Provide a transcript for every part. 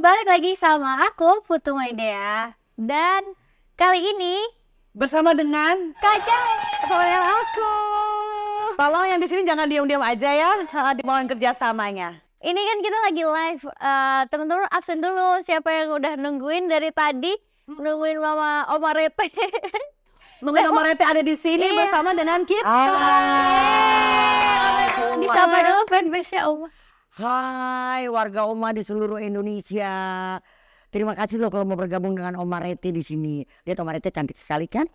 balik lagi sama aku Putu Maidea. Dan kali ini bersama dengan Kaca yang aku. Tolong yang di sini jangan diam-diam aja ya, dimohon kerjasamanya. ini kan kita lagi live, teman-teman absen dulu. Siapa yang udah nungguin dari tadi, nungguin Mama Oma Rete. Nungguin Oma Rete ada di sini bersama dengan kita. Disapa dulu fanbase-nya Oma. Hai warga Oma di seluruh Indonesia. Terima kasih loh kalau mau bergabung dengan Oma Rete di sini. Lihat Oma Rete cantik sekali kan?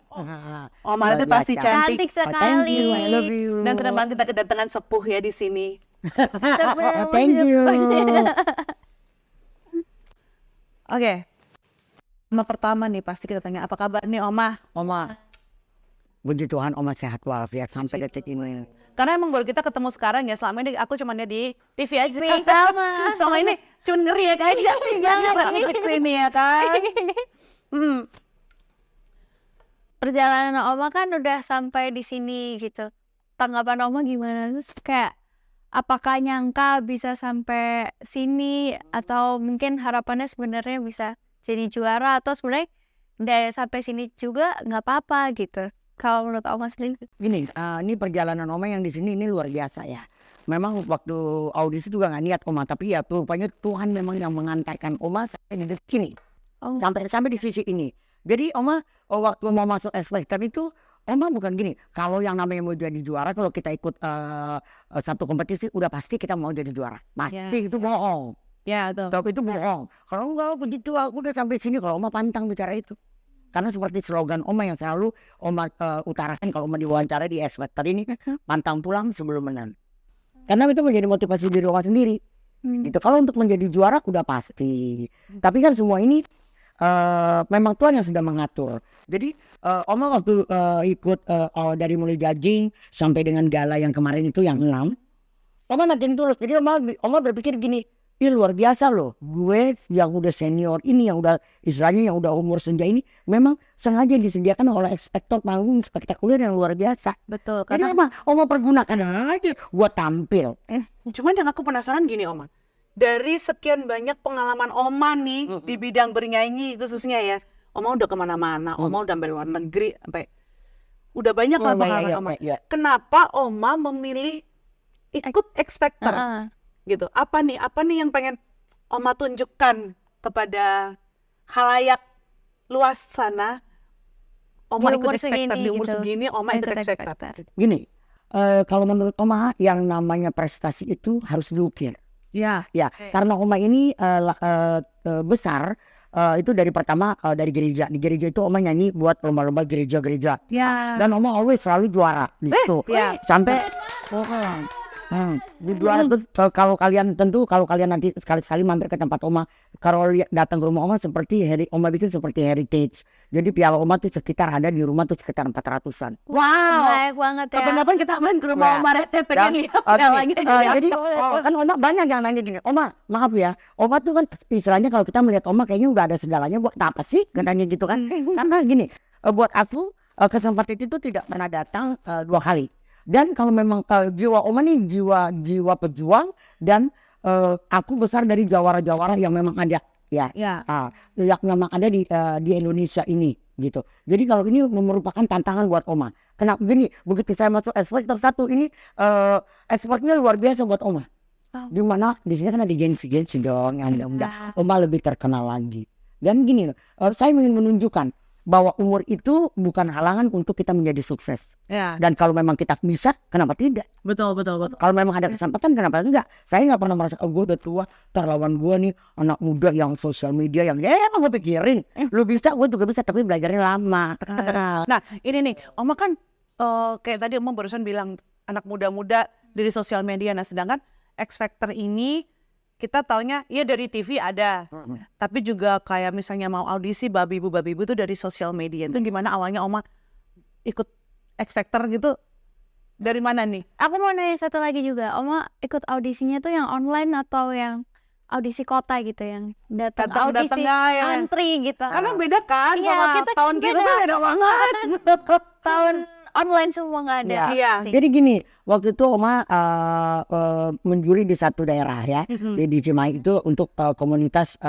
Oma Rete pasti cantik. Cantik sekali. Thank you, I love you. Dan senang banget kita kedatangan sepuh ya di sini. Thank you. Oke. Oma pertama nih pasti kita tanya apa kabar nih Oma? Oma, puji Tuhan Oma sehat walafiat sampai detik ini. Karena emang baru kita ketemu sekarang ya, selama ini aku cuma di TV aja. Sama. Selama ini cuma ngeriak aja. Di sini ya kan. Perjalanan Oma kan udah sampai di sini gitu. Tanggapan Oma gimana? Terus kayak apakah nyangka bisa sampai sini atau mungkin harapannya sebenarnya bisa jadi juara atau sebenarnya dari sampai sini juga nggak apa-apa gitu. Kalau menurut Oma sendiri? Gini, ini perjalanan Oma yang di sini ini luar biasa ya. Memang waktu audisi juga nggak niat Oma, tapi ya rupanya Tuhan memang yang mengantarkan Oma sampai di detik ini. Sampai di sisi ini. Jadi Oma waktu mau masuk X Factor itu Oma bukan gini, kalau yang namanya mau jadi juara, kalau kita ikut satu kompetisi udah pasti kita mau jadi juara. Pasti itu bohong. Ya betul. Tapi itu bohong. Kalau enggak begitu aku udah sampai sini, kalau Oma pantang bicara itu. Karena seperti slogan Oma yang selalu Oma utarakan kalau Oma diwawancara di X Factor ini, pantang pulang sebelum menang. Karena itu menjadi motivasi diri Oma sendiri. Gitu. Kalau untuk menjadi juara udah pasti. Tapi kan semua ini memang Tuhan yang sudah mengatur. Jadi Oma waktu ikut dari mulai judging sampai dengan gala yang kemarin itu yang 6, Oma makin tulus. Jadi Oma berpikir gini, ih luar biasa loh, gue yang udah senior ini, yang udah istilahnya yang udah umur senja ini, memang sengaja disediakan oleh X Factor panggung spektakuler yang luar biasa. Betul. Jadi Karena Oma pergunakan aja buat tampil. cuman yang aku penasaran gini Oma, dari sekian banyak pengalaman Oma nih di bidang bernyanyi khususnya ya, Oma udah kemana-mana, Oma udah sampai luar negeri, sampai udah banyak lah pengalaman Oma. Kenapa Oma memilih ikut X Factor? Gitu. Apa nih yang pengen Oma tunjukkan kepada khalayak luas sana? Oma ikut X Factor di umur segini, Oma ikut X Factor. Gini, kalau menurut Oma yang namanya prestasi itu harus diukir. Ya. Karena Oma ini besar itu dari pertama dari gereja. Di gereja itu Oma nyanyi buat lomba-lomba gereja-gereja. Ya. Dan Oma always selalu juara di situ. Sampai di juara tuh kalau kalian nanti sekali-sekali mampir ke tempat Oma, kalau datang ke rumah Oma seperti Oma bikin seperti heritage. Jadi piala Oma tuh sekitar ada di rumah tuh sekitar 400-an. Wow. Baik banget ya. Kapan-kapan kita main ke rumah Oma Rete pengen lihat pialanya. Jadi kan Oma banyak yang nanya gini, Oma maaf ya, Oma tuh kan istilahnya kalau kita melihat Oma kayaknya udah ada segalanya, buat apa sih katanya gitu kan. Karena gini, buat aku kesempatan itu tidak pernah datang 2 kali. Dan kalau memang jiwa Oma nih jiwa pejuang, dan aku besar dari jawara-jawara yang memang ada yang memang ada di Indonesia ini gitu. Jadi kalau ini merupakan tantangan buat Oma. Kenapa gini? Begitu saya masuk X Factor 1 ini ekspornya luar biasa buat Oma. Di mana di sini kan ada Gensi dong yang muda. Oma lebih terkenal lagi. Dan gini, saya ingin menunjukkan bahwa umur itu bukan halangan untuk kita menjadi sukses. Dan kalau memang kita bisa, kenapa tidak? Betul. Kalau memang ada kesempatan, kenapa enggak? Saya nggak pernah merasa, gue udah tua, lawan gue nih anak muda yang sosial media yang emang gue pikirin, lu bisa, gue juga bisa, tapi belajarnya lama. Nah ini nih, Oma kan kayak tadi Oma barusan bilang anak muda-muda dari sosial media. Nah sedangkan X Factor ini kita taunya ya dari TV ada, tapi juga kayak misalnya mau audisi babi ibu itu dari sosial media. Itu gimana awalnya Oma ikut X Factor gitu? Dari mana nih? Aku mau nanya satu lagi juga, Oma ikut audisinya tuh yang online atau yang audisi kota gitu, yang datang audisi antri gitu? Karena beda kan, iya, tahun kita tuh beda banget. Tahun online semua nggak ada. Ya. Iya. sih. Jadi gini, waktu itu Oma menjuri di satu daerah ya, di Cimahi itu untuk komunitas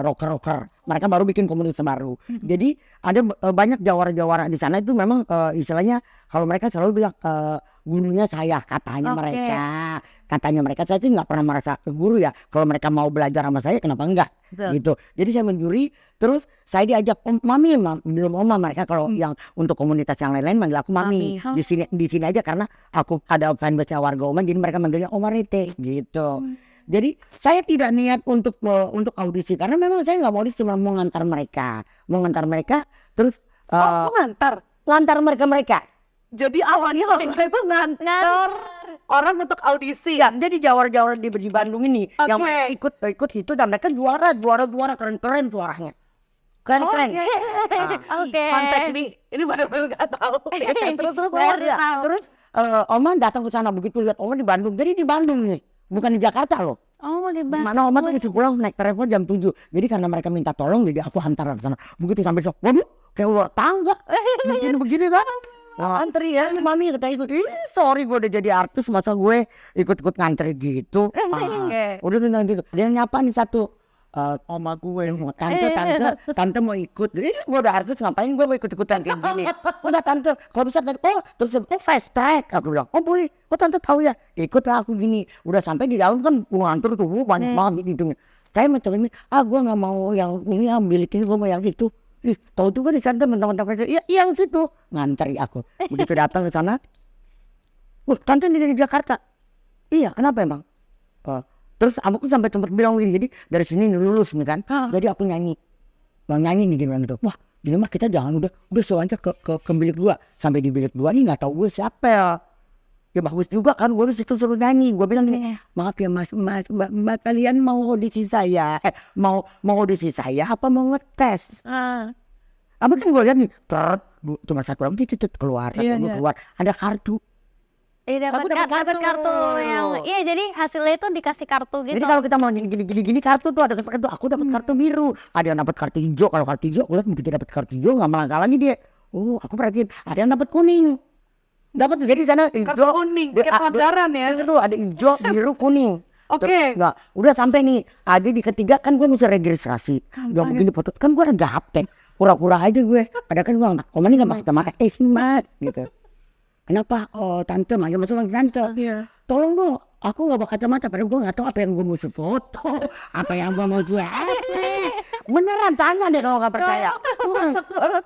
rocker. Mereka baru bikin komunitas baru. Jadi ada banyak jawara-jawara di sana itu memang istilahnya kalau mereka selalu bilang gurunya saya, katanya mereka saya sih nggak pernah merasa guru ya. Kalau mereka mau belajar sama saya kenapa enggak? Gitu. Jadi saya menjuri, terus saya diajak mami, belum Oma, mereka kalau yang untuk komunitas yang lain-lain manggil aku mami. Di sini aja karena aku ada fanbase warga Oma, jadi mereka manggilnya Oma Rete gitu. Jadi saya tidak niat untuk audisi karena memang saya nggak mau audisi, cuma mau ngantar mereka terus ngantar mereka. Jadi awalnya itu ngantar orang untuk audisi. Ya, jadi jawara-jawara di Bandung ini yang ikut itu dan mereka juara keren suaranya. Keren. Oke. Kontak nih, ini baru-baru nggak tahu. Terus Oma datang ke sana, begitu lihat Oma di Bandung. Jadi di Bandung nih, bukan di Jakarta loh. Oh, di Bandung. Mana Oma tuh disuruh pulang naik travel jam 7. Jadi karena mereka minta tolong, jadi aku hantar ke sana. Begitu sampai sok, waduh, kayak ular tangga. Begini kan. Antri ya, mami kata ikut. Sorry gue udah jadi artis, masa gue ikut ngantri gitu. Udah gitu. Dia nyapa nih satu. Oma gue, tante mau ikut. Jadi gue udah artis, ngapain gue mau ikut-ikutan kayak gini. Udah tante, kalau bisa terus fast track. Aku bilang, oh boleh, tante tahu ya. Ikutlah aku gini. Udah sampai di dalam kan gue ngantur tuh, banyak banget gitu. Saya macam ini, gue nggak mau yang ini, milik ini, gue mau yang itu. Tahu tuh kan di sana mentang-mentang iya yang situ ngantri aku. Begitu datang ke sana, tante ini dari Jakarta. Iya, kenapa emang? Terus aku sampai tempat bilang gini, jadi dari sini lulus nih kan. Jadi aku nyanyi nih gimana tuh. Wah, gini mah kita jangan udah soalnya ke bilik 2. Sampai di bilik 2 nih nggak tahu gue siapa ya. Ya bagus juga kan, gue di situ suruh nyanyi. Gue bilang gini, maaf ya mas, mbak kalian mau audisi saya? Mau audisi saya apa mau ngetes? Apa kan gue lihat nih, cuma satu orang gitu keluar, keluar. Ada kartu. Dapat kartu yang jadi hasilnya itu dikasih kartu gitu. Jadi kalau kita mau gini kartu tuh ada kartu. Aku dapat kartu biru, ada yang dapat kartu hijau. Kalau kartu hijau, aku lihat begitu dapat kartu hijau nggak melangkah lagi dia. Aku perhatiin ada yang dapat kuning. Dapat jadi sana hijau kartu kuning, kayak pelanggaran ya. Itu ada hijau, biru, kuning. Oke. Nah, udah sampai nih. Ada di ketiga kan gue mesti registrasi. Udah begini foto kan gue ada gaptek. Pura-pura aja gue. Ada kan gue ini nggak pakai sama mat gitu. Kenapa? Tante, manggil tante. Iya. Tolong dong, aku nggak bawa kacamata. Padahal gue nggak tahu apa yang gue mau foto, apa yang gue mau jual. Beneran tanya deh kalau nggak percaya.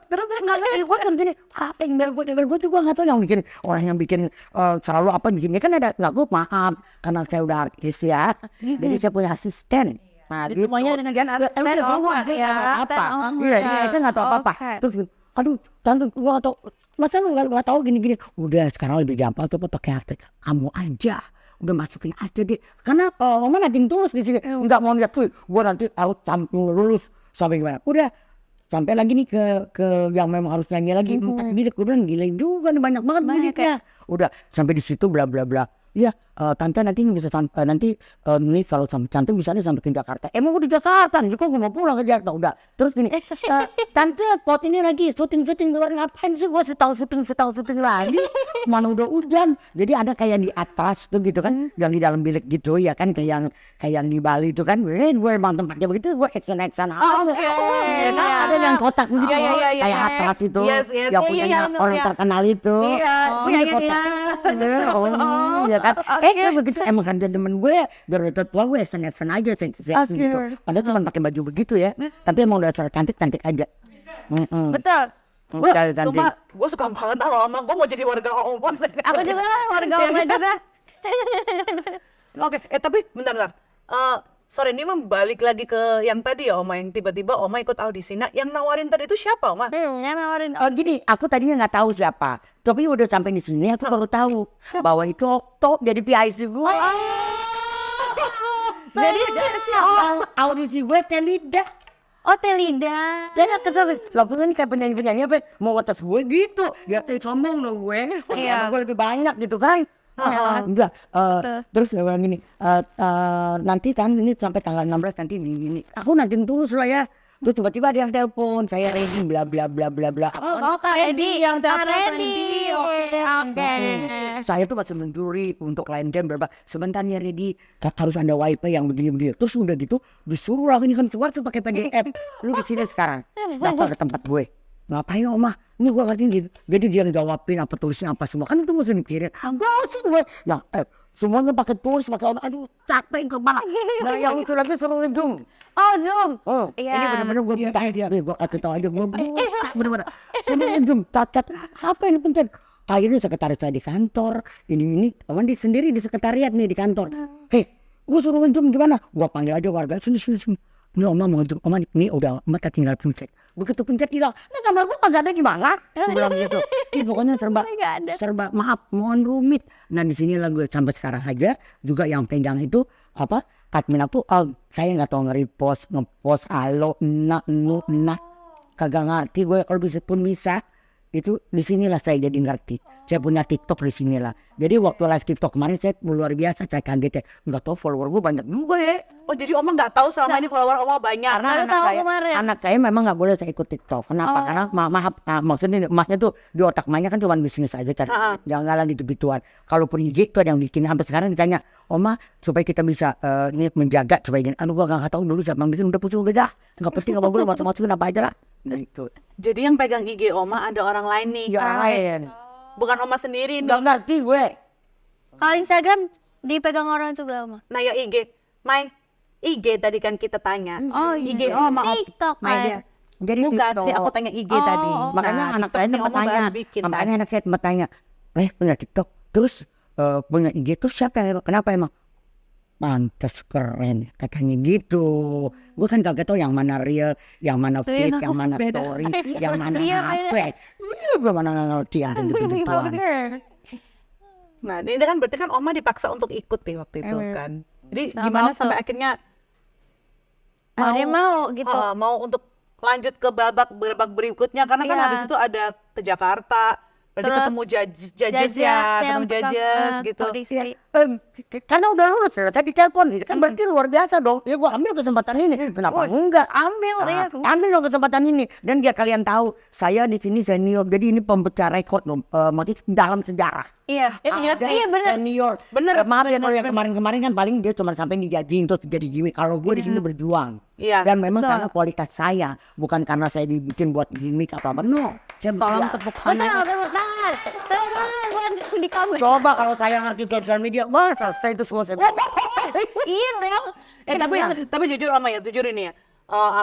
Terus nggak gue kan gini, apa yang gue tuh gue nggak tahu yang bikin orang yang bikin selalu apa bikinnya kan ada nggak gue maaf karena saya udah artis ya, jadi saya punya asisten. Nah, Jadi semuanya dengan asisten apa? Iya, itu nggak tahu apa-apa. Terus, aduh, tante gue nggak tahu. Masa lu nggak tahu gini-gini? Udah sekarang lebih gampang tuh pakai hati kamu aja. Udah masukin aja deh. Karena Mama nanti tulus di sini. Nggak mau lihat tuh. Gue nanti harus campur lulus sampai gimana? Udah sampai lagi nih ke yang memang harus nyanyi lagi. Bilik gue bilang gila juga nih banyak banget biliknya. Udah sampai di situ bla bla bla. Iya, tante nanti bisa nanti nih kalau tante bisa nih sampai ke Jakarta. Emang gue di Jakarta, juga gue mau pulang ke Jakarta. Udah, terus gini, tante pot ini lagi syuting luar ngapain sih? Gue setahun syuting lagi. Mana udah hujan. Jadi ada kayak di atas tuh gitu kan, yang di dalam bilik gitu ya kan, kayak yang di Bali itu kan. Gue emang tempatnya begitu, gue action. Ada yang kotak begitu, kayak atas itu, yang punya orang terkenal itu. Punya kotak. Kan begitu emang kan temen gue biar udah tua gue sen aja seksi gitu. Padahal cuma pakai baju begitu ya. Tapi emang udah cantik aja. Betul. Gue suka banget sama Oma. Gue mau jadi warga Oma. Aku juga lah warga Oma juga. Oke, tapi bentar. Sorry, ini balik lagi ke yang tadi ya Oma, yang tiba-tiba Oma ikut audisi. Nah, yang nawarin tadi itu siapa Oma? Yang nawarin. Gini, aku tadinya nggak tahu siapa. Tapi udah sampai di sini aku baru tahu bahwa itu Okto jadi PIC gue. Jadi siapa? Audisi gue Telida. Oh, Telida. Jadi kesel, lalu kan kayak penyanyi apa mau ngetes gue gitu. Dia sombong dong gue. Iya. Gue lebih banyak gitu kan. Enggak, terus dia bilang gini, nanti kan ini sampai tanggal 16 nanti ini. Aku nanti tulus lah ya. Terus tiba-tiba ada yang telepon, saya ready bla bla bla bla bla. Kak Redi yang Redi. Oke. Saya tuh masih mencuri untuk klien jam berapa. Sebentar ya Redi, harus ada wifi yang begini-begini. Terus udah gitu disuruh lagi kan keluar tuh pakai PDF. Lu kesini sekarang, daftar ke tempat gue. Ngapain Oma? Ini gue ngerti gitu. Jadi dia ngejawabin apa tulisnya apa semua. Kan itu mesti mikirin. Bosan gue. Ya semuanya pakai tulis, pakai aduh capek kepala. Nah yang itu lagi suruh Zoom. Oh Zoom. Oh, Iya. ini benar-benar gue minta dia. Gue kasih tau aja gue benar-benar. Semuanya Zoom. Cat apa ini penting? Akhirnya sekretaris saya di kantor. Ini Oman di sendiri di sekretariat nih di kantor. Hei, gue suruh Zoom gimana? Gue panggil aja warga. Sini. Ini Oma mau Zoom. Oma ini udah Oma tak tinggal pencet. Begitu pencet hilang. Nah kamar gue kagak ada gimana? Gue bilang gitu. Pokoknya serba maaf, mohon rumit. Nah di sini lah gue sampai sekarang aja juga yang pegang itu apa? Admin aku, saya nggak tahu nge-repost, nge-post, halo, kagak ngerti gue kalau bisa pun bisa. Itu di sinilah saya jadi ngerti. Saya punya TikTok di sinilah. Jadi waktu live TikTok kemarin saya luar biasa, saya kaget ya. Nggak tahu follower gue banyak juga ya. Oh jadi Oma nggak tahu selama ini follower Oma banyak. Karena anak saya memang nggak boleh saya ikut TikTok. Kenapa? Karena maaf, maksudnya emasnya tuh di otak mainnya kan cuma bisnis aja, jangan gitu-gituan. Kalaupun IG tuh ada yang bikin sampai sekarang ditanya, Oma supaya kita bisa ini menjaga supaya gini. Gua nggak tahu dulu siapa yang bikin udah pusing udah dah. Nggak penting apa boleh masukin apa aja lah. Gitu. Jadi yang pegang IG Oma ada orang lain nih. Ya, orang lain. Bukan Oma sendiri nih. Nggak ngerti gue. Kalau Instagram dipegang orang juga Oma. Nah ya IG, IG tadi kan kita tanya. Oh IG Oma. TikTok Dia. Jadi Bukan, aku tanya IG tadi. Makanya Nah, anak saya TikToknya tempat Oma tanya. baru bikin, Makanya kan? anak saya tempat tanya. Punya TikTok. Terus punya IG terus siapa yang kenapa emang? Pantes keren katanya gitu. Gue kan kagak tahu yang mana real, yang mana fake, yang mana story, yang mana fake. Gue mana ngerti yang gitu-gituan. Nah ini kan berarti kan Oma dipaksa untuk ikut nih waktu itu kan. Jadi gimana sampai akhirnya mau gitu. mau untuk lanjut ke babak berikutnya karena kan habis itu ada ke Jakarta. Berarti Terus ketemu judges ya, ketemu judges gitu. Karena udah lulus, tadi telepon, kan berarti luar biasa dong. Ya gua ambil kesempatan ini, kenapa enggak? Ambil dong kesempatan ini. Dan biar kalian tahu, saya di sini senior, jadi ini pemecah rekor dong, maksudnya dalam sejarah. Iya. Iya bener. Senior. Bener. Maaf ya kalau yang kemarin kan paling dia cuma sampai dijajing terus jadi gimmick. Kalau gue di sini berjuang. Iya. Dan memang karena kualitas saya, bukan karena saya dibikin buat gimmick atau apa. No. Saya tolong tepuk tangan. Di kamu. Coba kalau saya ngerti sosial media, wah selesai itu semua saya. Iya dong. Tapi jujur Oma ya, jujur ini ya.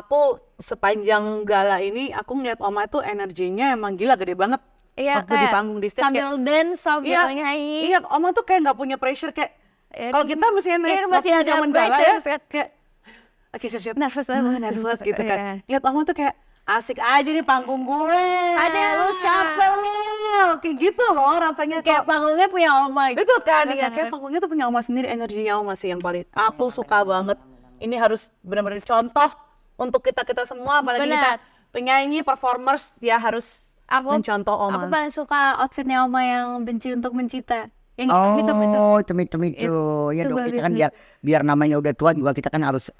Aku sepanjang gala ini aku ngeliat Oma itu energinya emang gila gede banget. Iya, waktu di panggung di stage sambil dance sambil nyanyi. Iya, Oma tuh kayak nggak punya pressure kayak kalau kita misalnya masih ada zaman gala ya pressure, kayak oke siap-siap nervous gitu kan. Lihat Oma tuh kayak asik aja nih panggung gue. Ada lu siapa kayak gitu loh rasanya kayak panggungnya punya Oma gitu. Betul kan ya, kayak panggungnya tuh punya Oma sendiri, energinya Oma sih yang paling aku suka banget. Ini harus benar-benar contoh untuk kita semua, apalagi kita penyanyi performers ya harus mencontoh Oma. Aku paling suka outfitnya Oma yang benci untuk mencita. Yang itu. Ya dong, kita kan biar namanya udah tua juga kita kan harus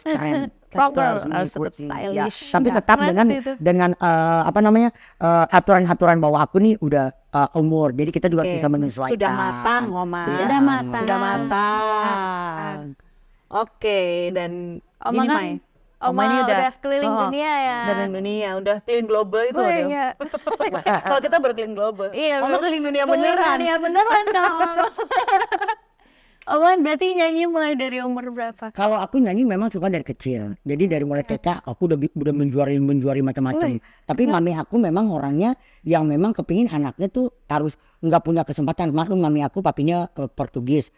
keren. Proper, harus stylish. Tapi tetap dengan apa namanya aturan-aturan bahwa aku nih udah umur, jadi kita juga bisa menyesuaikan. Sudah matang, Oma. Sudah matang. Oke, dan Oma ini kan, Mai. Oma ini udah keliling dunia ya. Keliling dunia, udah keliling global itu loh. Iya. Kalau kita berkeliling global. Iya, Oma keliling dunia beneran. Dunia beneran kalau Oma berarti nyanyi mulai dari umur berapa? Kalau aku nyanyi memang suka dari kecil. Jadi dari mulai TK aku udah menjuari macam-macam. Tapi mami aku memang orangnya yang memang kepingin anaknya tuh harus nggak punya kesempatan. Maklum mami aku papinya Portugis,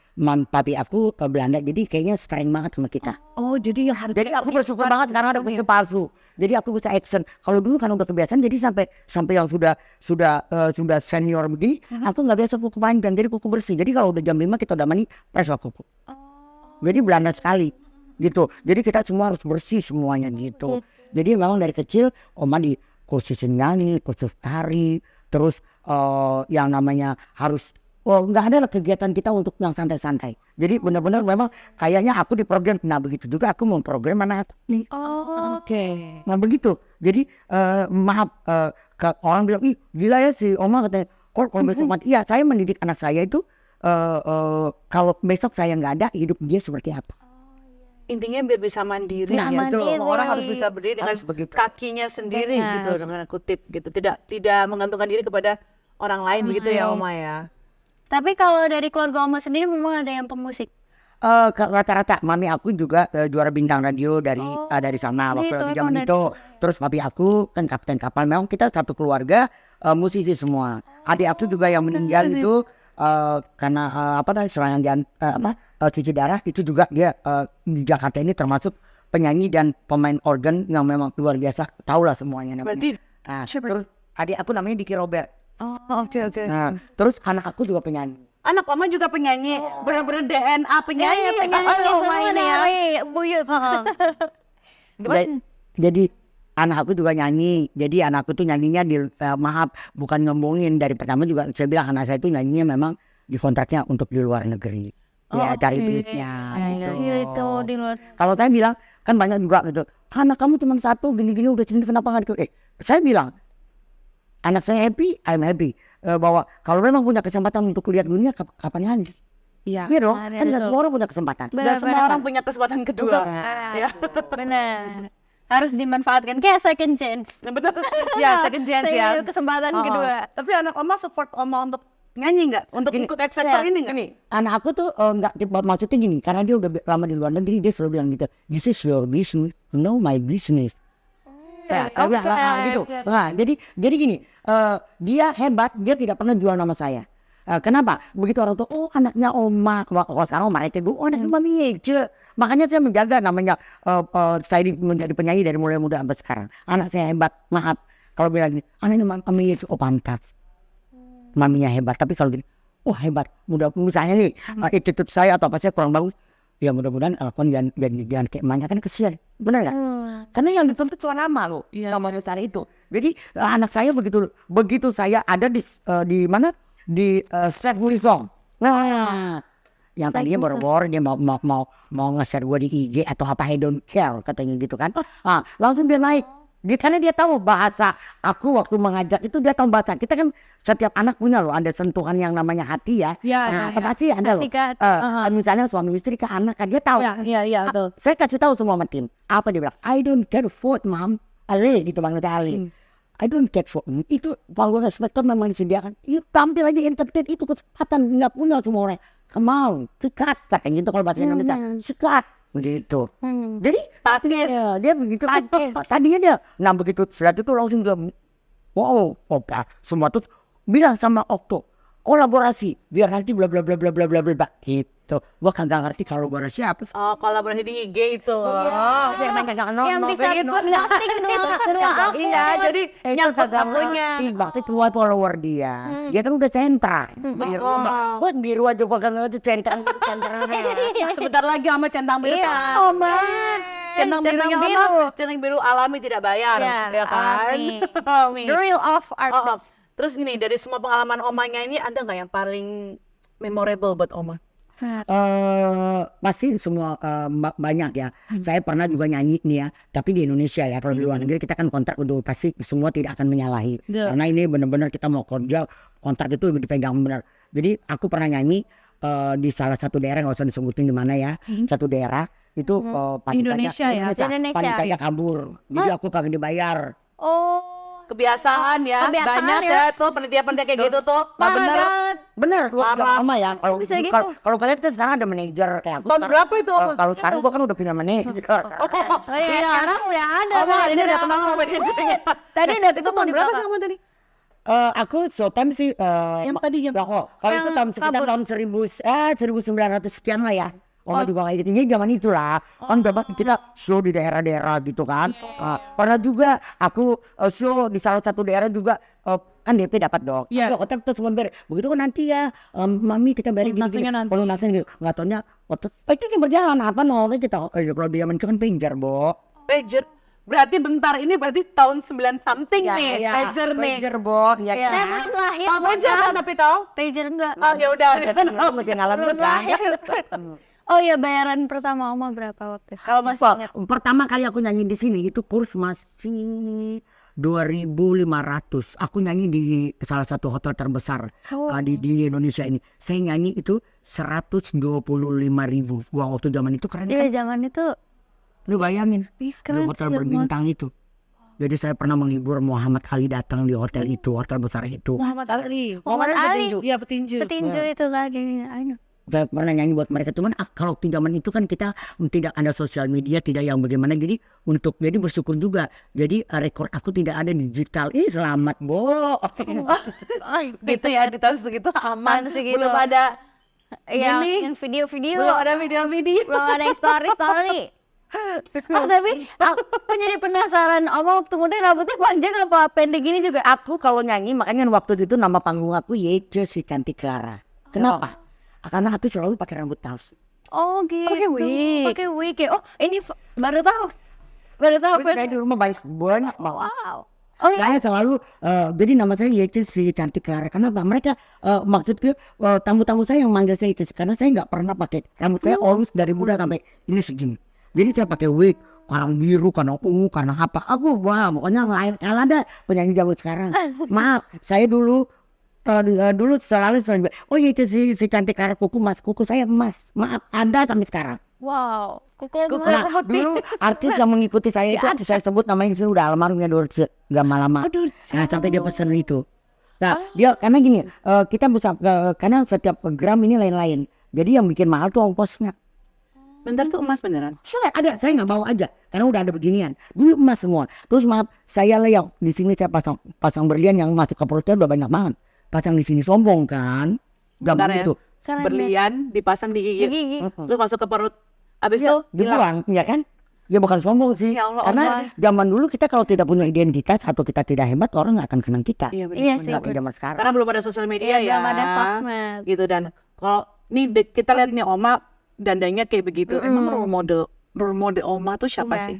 papi aku ke Belanda. Jadi kayaknya sering banget sama kita. Oh, jadi yang harus. Jadi aku bersyukur banget sekarang ada punya palsu. Jadi aku bisa action. Kalau dulu kan udah kebiasaan, jadi sampai yang sudah senior begini, aku nggak biasa kuku panjang, jadi kuku bersih. Jadi kalau udah jam 5 kita udah mandi, press kuku. Jadi Belanda sekali, gitu. Jadi kita semua harus bersih semuanya gitu. Jadi memang dari kecil Oma di kursus nyanyi, kursus tari, terus yang namanya harus nggak ada lah kegiatan kita untuk yang santai-santai. Jadi benar-benar memang kayaknya aku di program. Nah begitu juga aku mau program anak aku nih. Oke. Nah begitu. Jadi maaf orang bilang, ih gila ya si Oma katanya. Kalau besok mati, iya saya mendidik anak saya itu kalau besok saya nggak ada, hidup dia seperti apa. Intinya biar bisa mandiri. Nah, ya, mandiri. semua orang harus bisa berdiri dengan Harus begitu. kakinya sendiri gitu, dengan kutip gitu. Tidak menggantungkan diri kepada orang lain begitu ya Oma ya. Tapi kalau dari keluarga Oma sendiri memang ada yang pemusik. Rata-rata mami aku juga juara bintang radio dari sana waktu gitu, di zaman emang itu. Terus papi aku kan kapten kapal. Memang kita satu keluarga musisi semua. Adik aku juga yang meninggal itu karena serangan cuci darah itu juga dia di Jakarta ini termasuk penyanyi dan pemain organ yang memang luar biasa. Tahu lah semuanya namanya. Berarti Terus adik aku namanya Diki Robert. oke. Nah, terus anak aku juga penyanyi. Anak Oma juga penyanyi, benar-benar DNA penyanyi. Semua dari buyut. Jadi anak aku juga nyanyi. Jadi anakku tuh nyanyinya maaf bukan ngomongin dari pertama juga saya bilang anak saya tuh nyanyinya memang di kontraknya untuk di luar negeri. Ya cari duitnya gitu. Itu di luar. Kalau saya bilang kan banyak juga gitu. Anak kamu cuma satu gini-gini udah sini kenapa nggak gitu? Saya bilang anak saya happy, I'm happy. Bahwa kalau memang punya kesempatan untuk lihat dunia kapan lagi? Iya. Iya dong. Kan nggak semua orang punya kesempatan. Dan semua orang punya kesempatan kedua. Ya. Benar. Harus dimanfaatkan kayak second chance. Nah, betul. Ya, second chance ya. Kesempatan kedua. Tapi anak Oma support Oma untuk nyanyi nggak? Untuk ikut X Factor ini nggak? Anak aku tuh nggak maksudnya gini, karena dia udah lama di luar negeri dia selalu bilang gitu, this is your business, no my business. Gitu. Nah, jadi gini, dia hebat, dia tidak pernah jual nama saya. Kenapa? Begitu orang tuh, oh anaknya Oma, kalau sekarang Oma itu, oh anaknya Mami Ece. Makanya saya menjaga namanya saya menjadi penyanyi dari mulai muda sampai sekarang. Anak saya hebat, maaf. Kalau bilang gini, anaknya Mami Ece, oh pantas. Maminya hebat, tapi kalau gini, oh hebat. Misalnya nih, attitude saya atau apa saya kurang bagus. Ya mudah-mudahan lakukan jangan kayak emaknya kan kesian. Benar nggak? Karena yang dituntut cuma nama loh, nama besar itu. Jadi anak saya begitu saya ada di mana? Di Chef Wilson. Nah, yang tadinya boro-boro dia mau nge-share gue di IG atau apa, I don't care katanya gitu kan. Langsung dia naik. Karena dia tahu bahasa aku waktu mengajak itu, dia tahu bahasa. Kita kan setiap anak punya loh, ada sentuhan yang namanya hati ya. Pasti ada loh. Misalnya suami istri ke anak kan dia tahu. Iya, betul. Saya kasih tahu semua sama tim. Apa dia bilang? I don't care for mom. Ali gitu Bang Ali. I don't care for me. Itu panggung spektor memang disediakan. Itu tampil lagi entertain, itu kesempatan nggak punya semua orang. Come on, sikat katanya gitu kalau bahasa Indonesia. Sikat begitu. Jadi dia begitu. Tadinya dia, nah begitu setelah itu langsung dia, wow, opa, semua tuh bilang sama Okto, kolaborasi biar nanti bla bla bla bla bla bla bla gitu. Gua kagak ngerti kolaborasi apa. Oh, kolaborasi di IG itu. Yang bisa posting dua akun. Iya, jadi nyangkut akunnya. Waktu itu follower dia. Dia kan udah centang. Gua biru aja gua kagak ngerti centang. Sebentar lagi sama centang biru. Iya. Centang birunya apa? Centang biru alami tidak bayar, ya kan? The real of art. Terus gini, dari semua pengalaman Omanya ini ada nggak yang paling memorable buat Oma? Pasti semua banyak ya. Saya pernah juga nyanyi nih ya, tapi di Indonesia ya. Kalau di luar negeri kita kan kontrak udah pasti semua tidak akan menyalahi. Karena ini benar-benar kita mau kerja, kontrak itu dipegang benar. Jadi aku pernah nyanyi di salah satu daerah, nggak usah disebutin di mana ya. Satu daerah itu panitanya kabur. Jadi aku kagak dibayar. Kebiasaan ya, banyak ya tuh penitia-penitia kayak gitu tuh. Bener, sama ya. Kalau kalian kan sekarang ada manajer kayak aku. Tahun berapa itu? Kalau sekarang gua kan udah punya manajer. Iya, sekarang udah ada. Ini udah kenal sama manajernya. Tadi udah itu tahun berapa sih kamu tadi? Aku time sih yang tadi yang kalau itu tahun sekitar tahun 1900 sekian lah ya. Oma juga kayak gitu, zaman itulah kan memang kita show di daerah-daerah gitu kan. Pernah juga aku show di salah satu daerah juga, kan DP dapat dong. Hotel terus begitu kan nanti ya, mami kita beri pelunasnya gitu. Nggak taunya waktu itu berjalan apa kita kalau dia kan pager, Bo. Pager Berarti bentar ini berarti tahun 9 something Ya, nih, ya, pager nih. pager, Bo, ya Iya. Saya kan? belum lahir. Tahu pager kan tapi tahu? Pager enggak. Oh ya udah. Kamu masih ngalamin Belum kan? lahir. Oh ya, bayaran pertama Oma berapa waktu itu? Kalau masih ingat. Pertama kali aku nyanyi di sini itu kurs masih 2.500. Aku nyanyi di salah satu hotel terbesar di Indonesia ini. Saya nyanyi itu 125.000. Wah, waktu zaman itu keren Iya, kan? zaman itu Lu bayangin di keren hotel sih, berbintang itu. Jadi saya pernah menghibur Muhammad Ali datang di hotel itu, hotel besar itu. Muhammad Ali. Muhammad Ali. petinju. Iya petinju. petinju itu lagi. Saya pernah nyanyi buat mereka, cuman kalau di zaman itu kan kita tidak ada sosial media, tidak yang bagaimana, jadi bersyukur juga. Jadi rekor aku tidak ada digital. Selamat, Bo. Gitu ya, di tahun segitu aman. Tahun segitu. Belum ada Yang video-video. belum ada video-video. Belum ada yang story. Tapi aku jadi penasaran, Oma waktu muda rambutnya panjang apa pendek gini juga? Aku kalau nyanyi, makanya waktu itu nama panggung aku Yece si Cantik Clara. Kenapa? Karena aku selalu pakai rambut palsu. Oh gitu. Pakai wig. Pakai wig ya. Oh ini baru tahu. Baru tahu. Saya di rumah banyak banget banget. Wow. Oh iya. Saya selalu jadi nama saya Yece si Cantik Clara. Kenapa? Mereka maksudnya tamu-tamu saya yang manggil saya Yece karena saya nggak pernah pakai rambut saya always dari muda sampai ini segini. Jadi saya pakai wig, karena biru, karena ungu, karena apa. Aku wah pokoknya lain ada penyanyi zaman sekarang. Maaf, saya dulu selalu oh iya itu si Cantik Clara kuku saya emas. Maaf, ada sampai sekarang. Wow. Kuku Nah, dulu artis yang mengikuti saya itu saya sebut namanya sudah almarhumnya Dorce lama-lama. Nah, sampai dia pesen itu. Nah, dia karena gini, kita bisa karena setiap gram ini lain-lain. Jadi yang bikin mahal tuh ongkosnya. Bentar tuh emas beneran. Saya nggak bawa aja karena udah ada beginian. Dulu emas semua. Terus maaf, saya lah yang di sini saya pasang berlian yang masuk ke perut saya udah banyak banget. Pasang di sini sombong kan? Bentar Gampang ya. itu. Berlian dipasang di gigi. Gigi. Terus masuk ke perut. Abis itu hilang. Dibuang, ya kan? Ya bukan sombong sih. Ya Allah, Karena Allah. zaman dulu kita kalau tidak punya identitas atau kita tidak hebat, orang nggak akan kenal kita. Iya, Iya sih. Nggak kayak zaman sekarang. Karena belum ada sosial media ya. Belum ada sosmed. Gitu dan kalau nih kita lihat nih Oma dandanya kayak begitu. Emang role model Oma tuh siapa Iya. sih?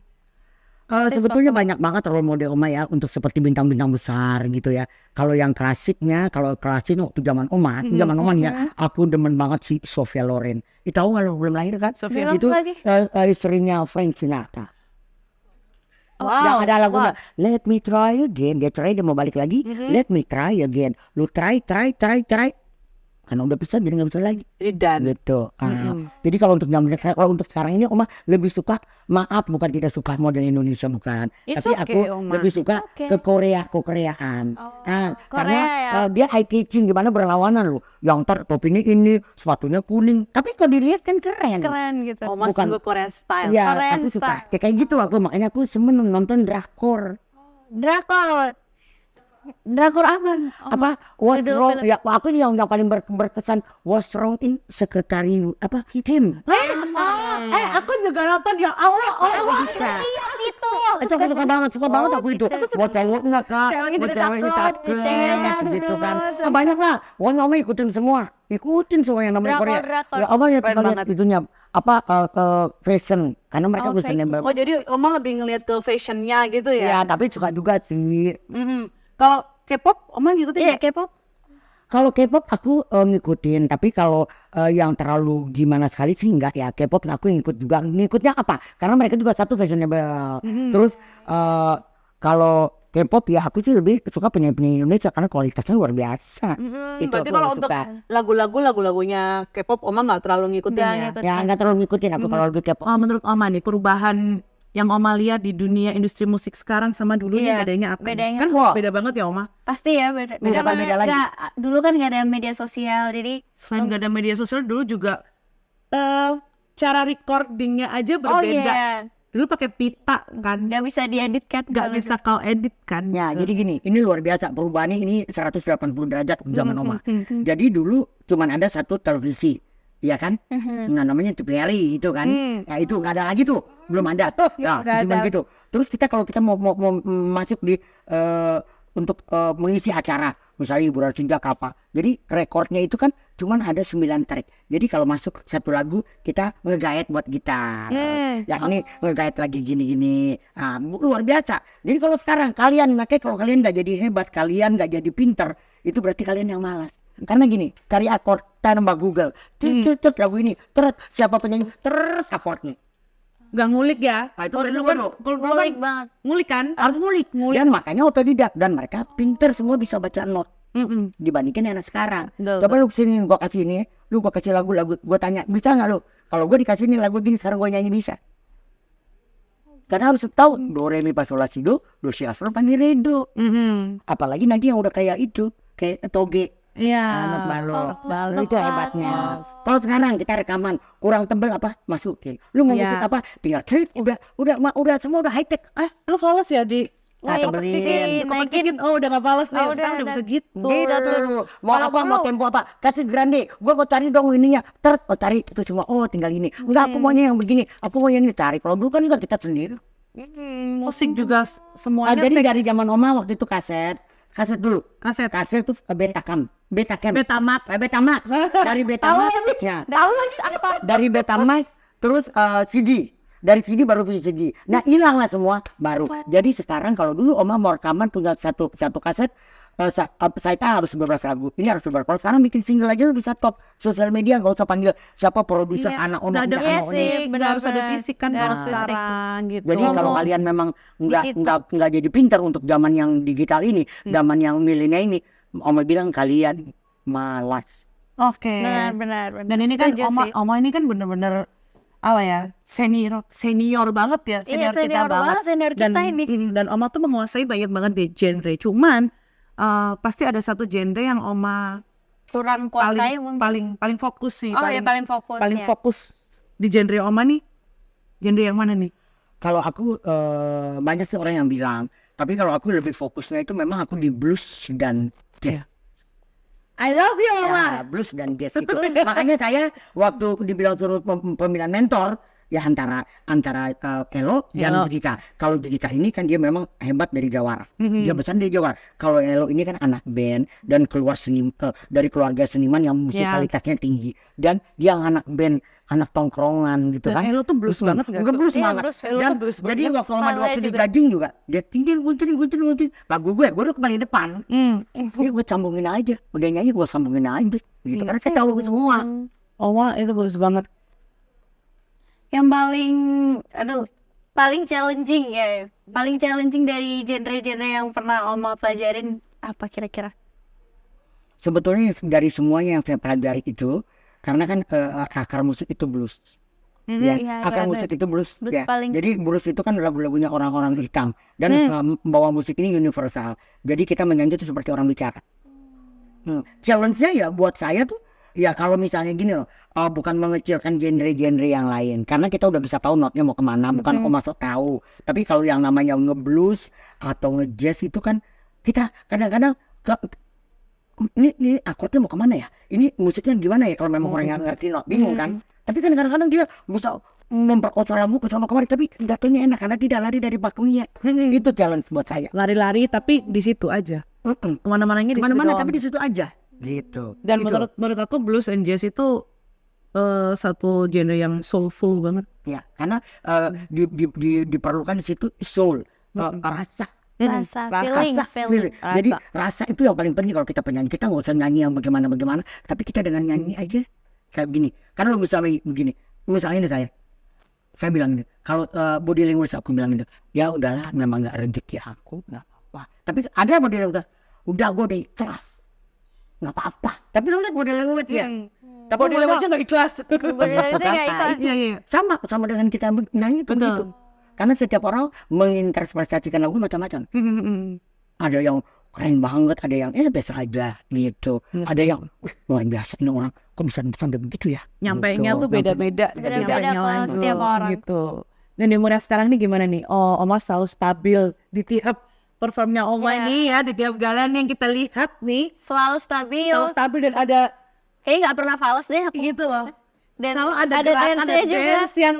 Sebetulnya banyak banget role model Oma ya untuk seperti bintang-bintang besar gitu ya. Kalau yang klasiknya, kalau klasik waktu zaman Oma ya, aku demen banget si Sophia Loren. Tahu kalau belum lahir kan? Sophia itu lagi. istrinya Frank Sinatra. Wow. Yang ada lagunya Let Me Try Again. Dia cerai, dia mau balik lagi. Let me try again. Lu try. Karena udah pisah jadi nggak bisa lagi. Jadi dan Gitu. Jadi kalau untuk zaman sekarang, kalau untuk sekarang ini Oma lebih suka, maaf bukan tidak suka model Indonesia bukan, It's tapi okay, aku Oma. lebih suka Okay. ke Koreaan. Korea Karena ya. dia eye catching gimana berlawanan loh. Yang ntar topinya ini, sepatunya kuning, tapi kalau dilihat kan keren. Keren gitu. Oma bukan. sungguh Korean style. Ya, Korean aku suka style. kayak gitu aku, makanya aku seneng nonton drakor. Drakor apa? Apa what's Judul wrong film. ya, aku yang paling berkesan what's wrong in secretary apa him. Aku juga nonton ya Allah. Itu. Suka banget aku itu. Buat cowok enggak kak, Ceweknya buat jadi ceweknya takut, ceweknya takut takut. gitu kan. Banyak lah, pokoknya Oma ikutin semua yang namanya Korea. Drakor. Ya Oma ya Keren tinggal lihat banget. itunya apa ke fashion, karena mereka Oh, fashion yang Oh jadi Oma lebih ngeliat ke fashionnya gitu ya, ya? tapi suka juga sih. Kalau K-pop Oma ngikutin Iya, nggak? K-pop. Kalau K-pop aku ngikutin, tapi kalau yang terlalu gimana sekali sih enggak ya. K-pop aku ngikut juga. Ngikutnya apa? Karena mereka juga satu fashionable. Terus kalau K-pop ya aku sih lebih suka penyanyi Indonesia karena kualitasnya luar biasa. Itu Berarti aku kalau lebih untuk suka. lagulagunya K-pop Oma nggak terlalu ngikutin Nggak ya? ngikut. Ya nggak terlalu ngikutin aku kalau lagu K-pop. Oh, menurut Oma nih perubahan yang Oma lihat di dunia industri musik sekarang sama dulu nih Iya, bedanya apa? nih? bedanya. Kan Wah. beda banget ya Oma. Pasti ya beda. Beda Karena beda lagi. dulu kan nggak ada media sosial, jadi Selain nggak ada media sosial dulu juga cara recordingnya aja oh berbeda. iya, Dulu pakai pita kan, nggak bisa diedit kan? nggak kalau bisa kau edit kan? Ya, jadi gini, ini luar biasa perubahannya ini 180 derajat zaman Oma. Jadi dulu cuman ada satu televisi, ya kan? Nah, namanya TVRI itu kan. Ya itu nggak ada lagi tuh, belum ada. Ya, nggak cuman ada. gitu. Terus kita kalau kita mau masuk di untuk mengisi acara, misalnya hiburan senja apa. Jadi rekornya itu kan cuman ada 9 track. Jadi kalau masuk satu lagu kita nge-guide buat gitar. Yang ini nge-guide lagi gini-gini. Luar biasa. Jadi kalau sekarang kalian, makanya kalau kalian nggak jadi hebat, kalian nggak jadi pinter, itu berarti kalian yang malas. Karena gini, cari akord, tambah Google, lagu ini, siapa penyanyi, akordnya. Nggak ngulik ya? Nah, itu Ngulik banget. Ngulik kan? harus ngulik. Dan makanya otodidak, dan mereka pinter semua bisa baca not. Dibandingkan anak sekarang. Coba lu kesini, gua kasih ini, lu gua kasih lagu, gua tanya, bisa nggak lu? Kalau gua dikasih ini lagu gini, sekarang gua nyanyi bisa. Karena harus tahu do re mi fa sol la si do si la sol fa mi re do. Apalagi nanti yang udah kayak itu, kayak toge. Iya. Anak balok itu hebatnya. Kalau sekarang kita rekaman kurang tebel apa masukin. Lu mau musik apa tinggal klik, udah semua udah high tech. Lu fales ya di Tebelin. naikin. Oh udah nggak fales nih. Oh, Sekarang udah bisa gitu. Gitu. Mau apa, mau tempo apa, kasih grande. Gua mau cari dong ininya. Cari itu semua. Oh tinggal ini. Enggak, aku maunya yang begini. Aku mau yang ini, cari. Kalau dulu kan juga kita sendiri. Musik juga semuanya. Jadi dari zaman Oma waktu itu kaset dulu. Kaset tuh Betacam. Betamax. Dari Betamax. Ya. Tahu lagi apa? Dari Betamax terus CD. Dari CD baru CD. Nah, hilang lah semua baru. Jadi sekarang kalau dulu Oma mau rekaman punya satu kaset, saya harus beberapa lagu. Ini harus beberapa. Kalau sekarang bikin single aja bisa top. Sosial media nggak usah panggil siapa produser anak Oma. Nggak ada fisik, nggak harus ada fisik kan Nggak kalau harus fisik. sekarang gitu. Jadi kalau kalian memang nggak jadi pintar untuk zaman yang digital ini, zaman yang milenial ini, Oma bilang kalian malas. Oke. Benar. Dan ini kan Setuju sih. Oma ini kan bener-bener apa ya, senior banget ya, Iya, senior kita banget. senior kita ini. Dan Oma tuh menguasai banyak banget deh genre. Cuman pasti ada satu genre yang Oma Kurang kuasai mungkin. paling fokus sih. Paling fokus. Paling fokus di genre Oma nih. Genre yang mana nih? Kalau aku banyak sih orang yang bilang, tapi kalau aku lebih fokusnya itu memang aku di blues dan jazz. I love you Ya, Oma. blues dan jazz itu. Makanya saya waktu dibilang suruh pemilihan mentor, ya antara Elo dan Judika. Kalau Judika ini kan dia memang hebat dari Jawara. Dia besar dari Jawara. Kalau Elo ini kan anak band dan dari keluarga seniman yang musikalitasnya tinggi. Dan dia anak band, anak tongkrongan gitu kan. Elo tuh blues banget nggak? Blues Iya, banget. blues. Dan jadi waktu di Gading juga dia gunting. Lagu gue udah paling depan. Ini gue sambungin aja. Udah nyanyi gue sambungin aja. Gitu. Karena saya tahu semua. Oma itu blues banget. Yang paling challenging ya. Paling challenging dari genre-genre yang pernah Oma pelajarin apa kira-kira? Sebetulnya dari semuanya yang saya pelajari itu, karena kan akar musik itu blues. Ya, Iya, akar iya, musik itu blues. Blues Ya. paling- Jadi blues itu kan lagu-lagunya orang-orang hitam dan membawa musik ini universal. Jadi kita menyanyi itu seperti orang bicara. Challenge-nya ya buat saya tuh ya kalau misalnya gini loh, bukan mengecilkan genre-genre yang lain, karena kita udah bisa tahu notnya mau kemana, bukan masuk tahu. Tapi kalau yang namanya nge-blues atau nge-jazz itu kan kita kadang-kadang ini akordnya mau kemana ya? Ini musiknya gimana ya? Kalau memang orang yang ngerti not, bingung kan? Tapi kan kadang-kadang dia bisa memperkosa lagu ke sana kemari, tapi jatuhnya enak karena tidak lari dari bakunya. Itu challenge buat saya. Lari-lari tapi di situ aja. Kemana-mananya di situ Kemana-mana doang. tapi di situ aja. Gitu. Dan Gitu. menurut aku blues and jazz itu satu genre yang soulful banget. Ya, karena diperlukan di situ soul, rasa. Rasa, feeling. Feeling. Jadi rasa itu yang paling penting kalau kita penyanyi. Kita nggak usah nyanyi yang bagaimana, tapi kita dengan nyanyi aja kayak begini. Karena lu misalnya begini, misalnya ini saya bilang ini, kalau body language aku bilang ini, ya udahlah, memang nggak rezeki aku, nggak apa-apa. Tapi ada body language, udah gue udah ikhlas, nggak apa-apa. Tapi lu lihat body language ya. Tapi Body language-nya nggak ikhlas. Body language-nya nggak ikhlas. Iya. sama dengan kita nyanyi itu begitu. Karena setiap orang menginterpretasikan lagu macam-macam. Ada yang keren banget, ada yang biasa aja gitu. Ada yang luar biasa nih orang, kok bisa sampai begitu ya? Nyampainya Gitu. tuh beda-beda. Beda-beda Nyampainya ke setiap orang. Gitu. Dan di umurnya sekarang nih gimana nih? Oh, Oma selalu stabil di tiap performnya Oma Iya. nih ya, di tiap galan yang kita lihat nih. Selalu stabil. Selalu stabil dan ada Kayaknya nggak pernah fals deh aku. gitu loh. Dan Selalu ada ada gerakan, ada dance-nya juga. dance yang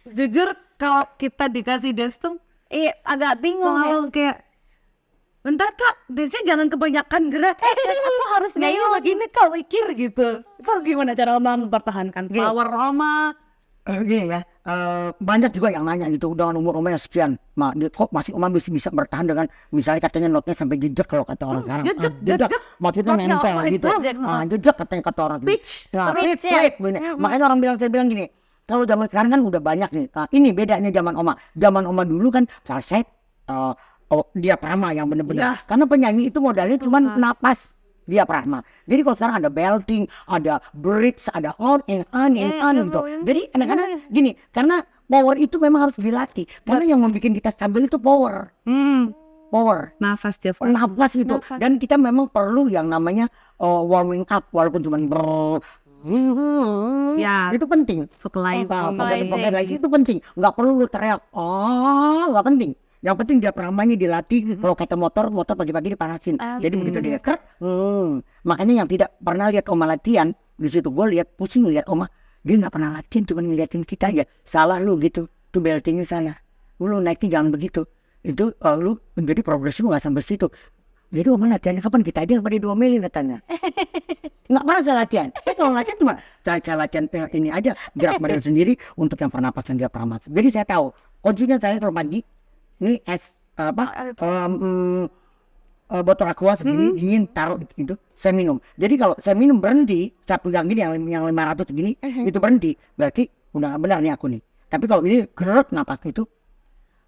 jujur kalau kita dikasih dance tuh Iya, agak bingung ya. selalu kayak bentar kak, Desi jangan kebanyakan gerak. Aku harus nyanyi begini kak, mikir gitu. Itu gimana cara Oma mempertahankan power Oma? Gini ya, banyak juga yang nanya gitu dengan umur Oma yang sekian, kok masih Oma bisa bertahan dengan misalnya katanya notnya sampai jejak kalau kata orang sekarang. Jejak. Maksudnya Notnya nempel apa gitu. itu? Jejak katanya kata orang. Pitch. Nah, Pitch, pitch, begini. Makanya saya bilang gini, kalau zaman sekarang kan udah banyak nih. Nah, ini bedanya zaman Oma. Zaman Oma dulu kan falset, diafragma yang bener-bener. Karena penyanyi itu modalnya cuma napas. Diafragma. Jadi kalau sekarang ada belting, ada bridge, ada on gitu. Jadi kadang-kadang gini, karena power itu memang harus dilatih. Karena yang membuat kita stabil itu power. Power. Nafas dia. Nafas itu. Dan kita memang perlu yang namanya warming up walaupun cuma Ya. itu penting. Vocalizing. Itu penting. Nggak perlu lu teriak. Nggak penting. Yang penting dia peramanya dilatih. Kalau kata motor pagi-pagi dipanasin. Jadi begitu dia krek. Makanya yang tidak pernah lihat Oma latihan, di situ gue lihat pusing lihat Oma. Dia nggak pernah latihan, cuma ngeliatin kita aja. Salah lu gitu. Tuh beltingnya salah. Lu naiknya jangan begitu. Itu lu menjadi progres lu nggak sampai situ. Jadi Oma latihannya kapan? Kita aja pada 2 mili katanya. Nggak pernah saya latihan. Kalau latihan cuma saya latihan ini aja gerak badan sendiri untuk yang pernapasan dia peramat. Jadi saya tahu. Kuncinya saya kalau pagi ini botol aqua segini dingin taruh itu saya minum. Jadi kalau saya minum berhenti, saya pegang gini yang 500 segini itu berhenti, berarti udah nggak benar nih aku nih. Tapi kalau ini gerak napas itu,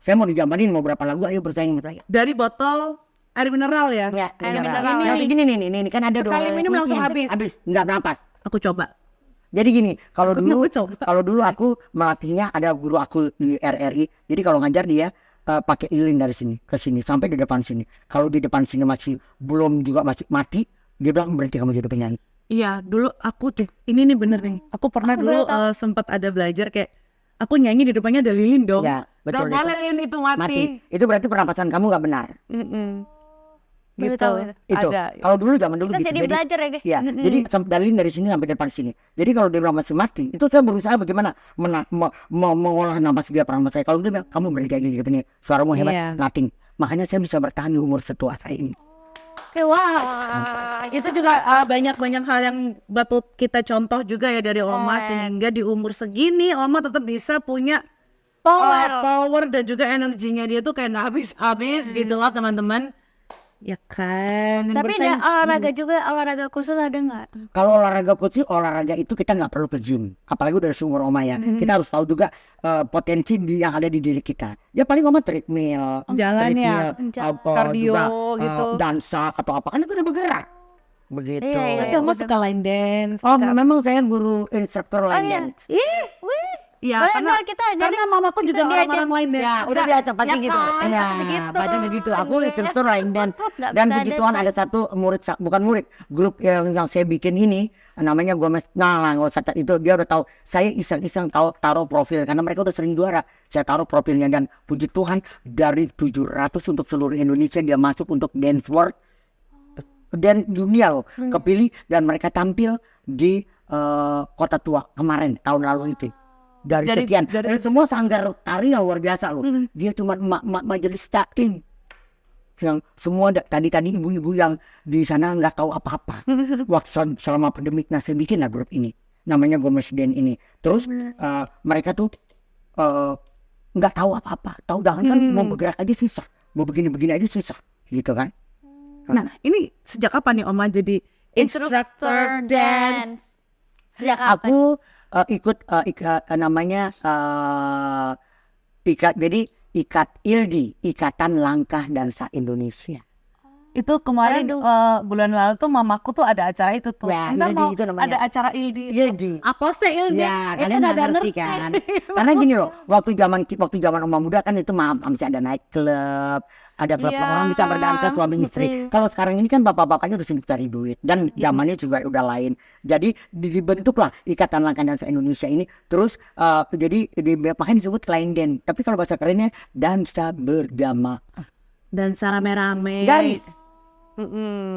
saya mau dijambanin mau berapa lagu, ayo bersaing sama saya. Dari botol air mineral ya? Air mineral. Yang begini nih kan ada Sekali minum langsung habis. Nggak napas. Aku coba. Jadi gini, kalau dulu aku melatihnya ada guru aku di RRI. Jadi kalau ngajar dia pakai lilin dari sini ke sini sampai di depan sini. Kalau di depan sini masih masih mati, dia bilang berhenti kamu jadi penyanyi. Iya, dulu aku tuh ini nih bener nih. Aku pernah dulu sempat ada belajar kayak aku nyanyi di depannya ada lilin dong. Ya, betul. Kalau lilin itu mati. Itu berarti pernapasan kamu nggak benar. Baru Gitu. tahu Itu. Kalau zaman dulu Kita gitu. jadi belajar ya guys. Ya, jadi dalin dari sini sampai depan sini. Jadi kalau dia bilang masih mati, itu saya berusaha bagaimana mengolah napas dia peramat saya. Kalau dia bilang kamu berhenti kayak gitu nih, suaramu hebat, nothing. Makanya saya bisa bertahan di umur setua saya ini. Oke, wah. Itu juga banyak hal yang patut kita contoh juga ya dari Oma sehingga di umur segini Oma tetap bisa punya power dan juga energinya dia tuh kayak nggak habis-habis gitu lah teman-teman. Ya kan. Tapi ada olahraga khusus ada nggak? Kalau olahraga khusus, olahraga itu kita nggak perlu ke gym. Apalagi udah seumur Oma ya. Kita harus tahu juga potensi yang ada di diri kita. Ya paling Oma treadmill, jalan ya, kardio gitu, dansa atau apa kan itu udah bergerak. Begitu. Berarti Oma suka line dance. Memang saya guru instruktur line dance. Iya, karena mamaku juga orang-orang lain deh. Ya, udah diajak pagi gitu. Ya, pasti begitu. Aku instruktur lain dan begituan ada satu grup yang saya bikin ini namanya Gomez. Nggak usah itu dia udah tahu. Saya iseng-iseng taruh profil karena mereka udah sering juara. Saya taruh profilnya dan puji Tuhan dari 700 untuk seluruh Indonesia dia masuk untuk Dance World dan dunia loh kepilih dan mereka tampil di Kota Tua kemarin tahun lalu itu. Dari sekian semua sanggar tari yang luar biasa loh. Dia cuma majelis taklim yang semua tadi ibu-ibu yang di sana nggak tahu apa-apa. Waktu selama pandemik saya bikin lah grup ini namanya Gomez Den ini. Terus mereka tuh nggak tahu apa-apa. Tahu kan mau bergerak aja susah, mau begini aja susah gitu kan. Nah ini sejak kapan nih Oma jadi instructor dance? Aku ikut namanya Ikat ILDI, Ikatan Langkah Dansa Indonesia. Itu kemarin bulan lalu tuh mamaku tuh ada acara itu tuh. Ya, ILDI itu namanya. Ada acara ILDI. Apa sih ILDI? Ya, kalian nggak ngerti kan? Karena gini loh, waktu zaman Oma muda kan itu masih ada night club, ada beberapa orang bisa berdansa suami istri. Kalau sekarang ini kan bapak-bapaknya udah sibuk cari duit dan zamannya juga udah lain. Jadi dibentuklah Ikatan Langkah Dansa Indonesia ini. Terus jadi makanya disebut line dance. Tapi kalau bahasa kerennya dansa berjamaah. Dansa rame-rame. Guys,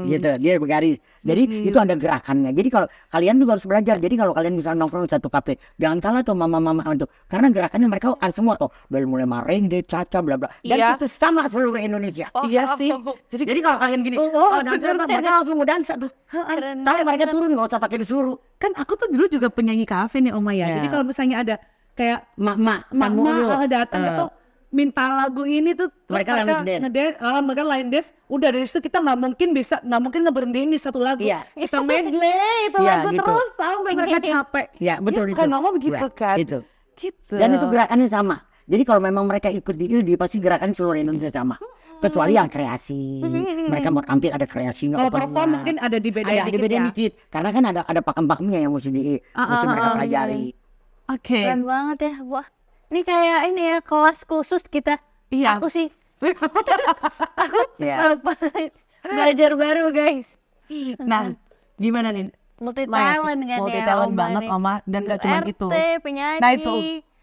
gitu, dia bergaris. Jadi itu ada gerakannya. Jadi kalau kalian juga harus belajar. Jadi kalau kalian bisa nongkrong di satu kafe, jangan kalah tuh mama-mama itu, karena gerakannya mereka ada semua tuh, dari mulai merengue, caca, bla bla, dan Iya. itu sama seluruh Indonesia. Iya sih. Jadi kalau kalian gini, dansa, mereka langsung mau dansa tuh. Keren Tapi mereka banget. turun nggak usah pakai disuruh. Kan aku tuh dulu juga penyanyi kafe nih Oma ya. Iya. Jadi kalau misalnya ada kayak Mak mama datang gitu minta lagu ini tuh terus Mereka line dance. mereka line dance, udah dari situ kita nggak mungkin ngeberhentiin di satu lagu. Iya. Kita medley itu Iya, lagu gitu. terus sampai mereka capek. Ya betul Ya itu. kan, Mama begitu Ya, kan. Gitu. Gitu. Dan itu gerakannya sama. Jadi kalau memang mereka ikut di ILDI pasti gerakan seluruh Indonesia sama. Kecuali yang kreasi, mereka mau tampil ada kreasinya. Kalau opennya. perform mungkin ada dibedain ada dikit dibedain ya. dikit. Karena kan ada pakem-pakemnya yang mesti mereka pelajari. Oke. Keren banget ya. Wah, ini kayak ini ya kelas khusus kita. Iya. Aku sih Ya. belajar baru guys. Nah, gimana nih? Multi Maya, talent kan multi ya. talent Oma banget nih. Oma, dan gak cuma RT, itu. penyanyi. Nah itu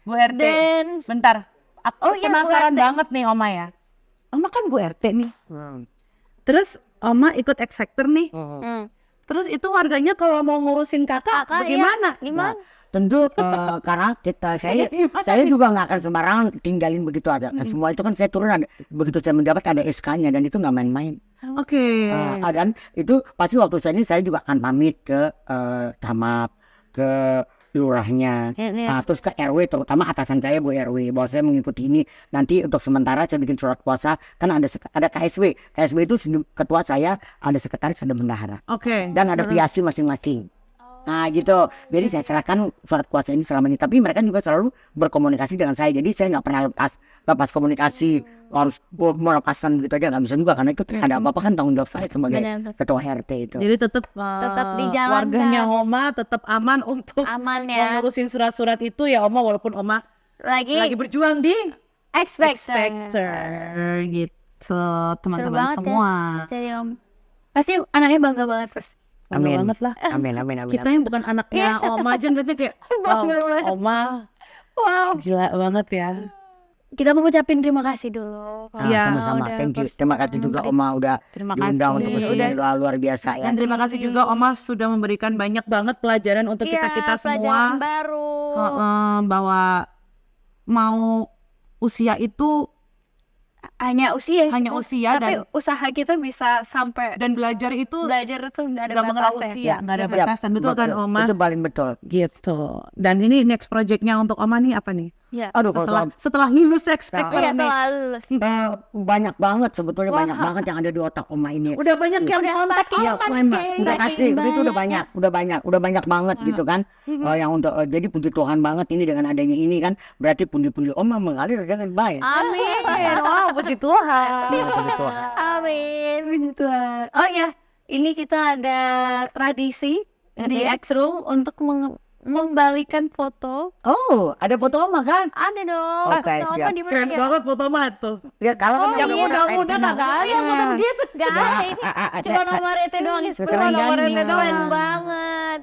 Bu RT. dance. Bentar. Aku Oh iya, Bu penasaran RT. banget nih Oma ya. Oma kan Bu RT nih. Terus Oma ikut X Factor nih. Hmm. Terus itu warganya kalau mau ngurusin kakak, Kakak, bagaimana? iya. Gimana? Tentu karena saya juga nggak akan sembarangan tinggalin begitu aja. Semua itu kan saya turun ada, begitu saya mendapat ada SK-nya dan itu nggak main-main. Oke. Dan itu pasti waktu saya juga akan pamit ke camat, ke lurahnya, terus ke RW, terutama atasan saya Bu RW, bahwa saya mengikuti ini. Nanti untuk sementara saya bikin surat kuasa, kan ada KSW. KSW itu ketua saya, ada sekretaris, ada bendahara, Oke. dan ada piasi masing-masing. Nah gitu, jadi saya serahkan surat kuasa ini selama ini. Tapi mereka juga selalu berkomunikasi dengan saya. Jadi saya nggak pernah lepas komunikasi, harus melepaskan gitu aja nggak bisa juga, karena itu ada apa-apa kan tanggung jawab saya sebagai Benar. ketua RT itu. Jadi tetap dijalankan. warganya Oma tetap aman untuk Aman ya. ngurusin surat-surat itu ya Oma, walaupun Oma lagi Lagi berjuang di X X Factor. Factor gitu Seru teman-teman banget semua. ya. Jadi om, pasti anaknya bangga banget terus. Bangga Amin. banget lah. Amin. Kita yang bukan anaknya Oma aja berarti kayak wow, Bangga banget. Oma Wow. gila banget ya. Kita mau ngucapin terima kasih dulu. Nah, Iya. sama-sama, Udah thank you. first Terima kasih juga Oma udah Terima diundang kasih. untuk kesini, luar biasa ya. Dan terima kasih juga Oma sudah memberikan banyak banget pelajaran untuk Iya, kita semua. pelajaran baru. Bahwa mau usia itu Hanya usia. Hanya usia tapi dan- usaha kita bisa sampai dan belajar itu belajar itu nggak ada nggak mengenal batasnya. usia, nggak ada Yap, batasan, betul kan Oma? Itu paling betul. Gitu. Dan ini next projectnya untuk Oma nih apa nih? Iya. Aduh, kalau Setelah lulus X Factor Iya, nih. setelah lulus. banyak banget sebetulnya, Wah. banyak banget yang ada di otak Oma ini. Udah banyak yang Udah kontak saking Iya, Oma. memang saking udah kasih, itu udah banyak. banyak banget gitu kan. Yang untuk jadi puji Tuhan banget ini dengan adanya ini kan, berarti pundi-pundi Oma mengalir dengan baik. Amin. Wah, puji Tuhan. Puji Tuhan. Amin. Puji Tuhan. Oh ya, ini kita ada tradisi di X-Room untuk membalikan foto. Oh, ada foto Oma kan? Ada dong. Oke, Foto siap. apa di mana Keren ya? banget foto Oma tuh. Lihat kalau Oh, kan Yang iya. muda-muda nggak ada yang foto begitu. Gak ada ini. Cuma nomor RT doang. Sekarang Cuma nomor ganti. RT doang. Keren banget.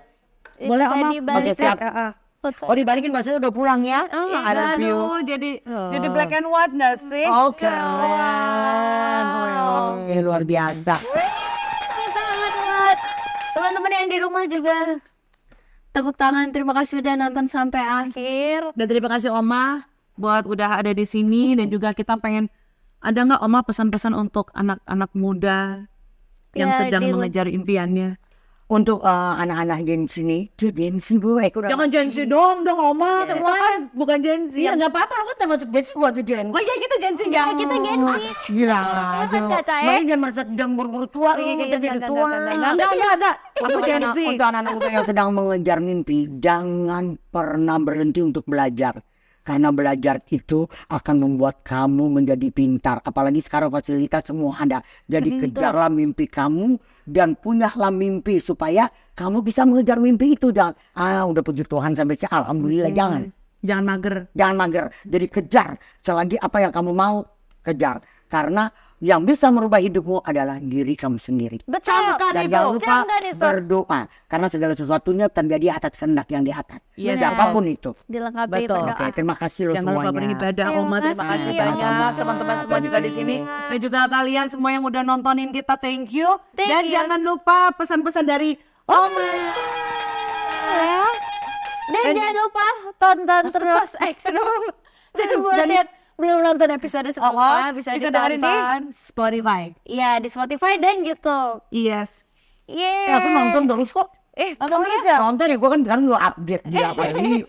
Boleh Bisa Oma? dibalikan Oke, siap. foto. Oh, dibalikin maksudnya udah pulang ya? Iya. I love you. Aduh, jadi black and white nggak sih? Oh, keren. Oh, luar biasa. Sangat banget. Teman-teman yang di rumah juga tepuk tangan, terima kasih udah nonton sampai akhir. Dan terima kasih Oma buat udah ada di sini, dan juga kita pengen ada nggak Oma pesan-pesan untuk anak-anak muda yang Ya, sedang di- mengejar impiannya? Untuk anak-anak Gen Z nih, tuh Gen Z gue udah. Jangan Gen Z dong Oma. Semua Kita kan bukan Gen Z. Iya nggak apa-apa, aku termasuk Gen Z buat Gen. Oh iya kita Gen Z ya. kita Gen Z. Gila, Nggak, Cah, ya? makanya jangan merasa jangan buru-buru tua, kita jadi tua. Enggak. Aku Gen Z. Untuk anak-anak muda yang sedang mengejar mimpi, jangan pernah berhenti untuk belajar. Karena belajar itu akan membuat kamu menjadi pintar. Apalagi sekarang fasilitas semua ada. Jadi kejarlah mimpi kamu dan punyalah mimpi supaya kamu bisa mengejar mimpi itu. Dan udah puji Tuhan sampai sini, alhamdulillah. Jangan mager. Jangan mager. Jadi kejar selagi apa yang kamu mau kejar. Karena yang bisa merubah hidupmu adalah diri kamu sendiri. Betul. Dan jangan lupa Jangan itu. berdoa, karena segala sesuatunya terjadi atas kehendak yang di atas. Yes. Siapapun itu. Dilengkapi Betul. berdoa. Oke, terima kasih loh Jangan lupa semuanya. beribadah Terima Oma, terima kasih, kasih Oma. banyak teman-teman semua juga di sini dan juga kalian semua yang udah nontonin kita, thank you. Thank Dan you. jangan lupa pesan-pesan dari Oma. Dan jangan lupa tonton terus Ekstrum. Dan buat yang belum nonton episode sebelumnya bisa dengerin di ditonton. Spotify. Iya, di Spotify dan YouTube. Yes. Yeay. Aku nonton terus kok. Nonton terus ya? Nonton ya, gue kan sekarang gue update di apa ini.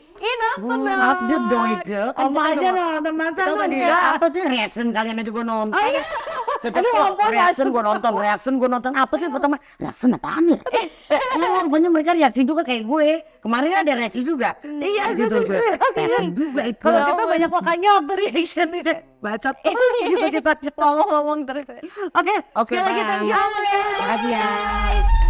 Nonton dong. Update dong itu. Oma aja nonton masa Coba lu dia apa sih reaction kalian aja gue nonton. Setiap Aduh, ampun, reaction gue nonton apa sih pertama reaction apaan ya? Rupanya mereka reaksi juga kayak gue. Kemarin ada reaksi juga. Iya, gitu gue. Reaction juga itu. Kalau kita banyak makanya waktu reaction ini bacot gitu kita. Ngomong-ngomong terus. Oke, sekali lagi thank you. Makasih ya.